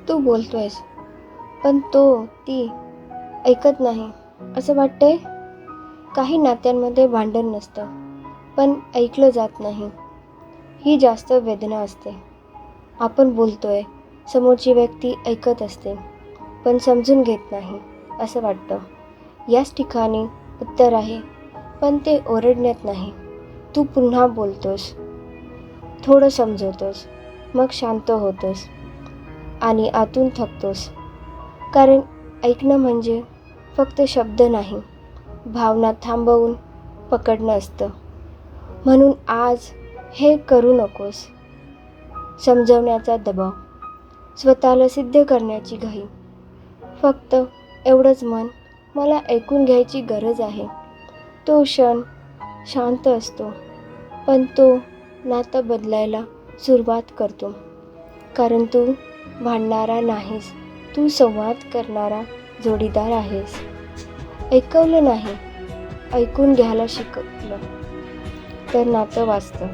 तू बोलतोयस, पण ती ऐकत नाही असं वाटतंय. काही नात्यांमध्ये भांडण नसतं, पण ऐकलं जात नाही ही जास्त वेदना असते. आपण बोलतोय, समोरची व्यक्ती ऐकत असते, पण समजून घेत नाही असं वाटतं. याच ठिकाणी उत्तर आहे, पण ते ओरडण्यात नाही. तू पुन्हा बोलतोस, थोडं समजवतोस, मग शांत होतोस आणि आतून थकतोस. कारण ऐकणं म्हणजे फक्त शब्द नाही, भावना थांबवून पकडणं असतं. म्हणून आज हे करू नकोस. समजवण्याचा दबाव, स्वतःला सिद्ध करण्याची घाई. फक्त एवढंच म्हण, मला ऐकून घ्यायची गरज आहे. तो क्षण शांत असतो, पण तो नातं बदलायला सुरुवात करतो. कारण तू भांडणारा नाहीस, तू संवाद करणारा जोडीदार आहेस. ऐकवलं नाही, ऐकून घ्यायला शिकवलं तर नातं वाचतं.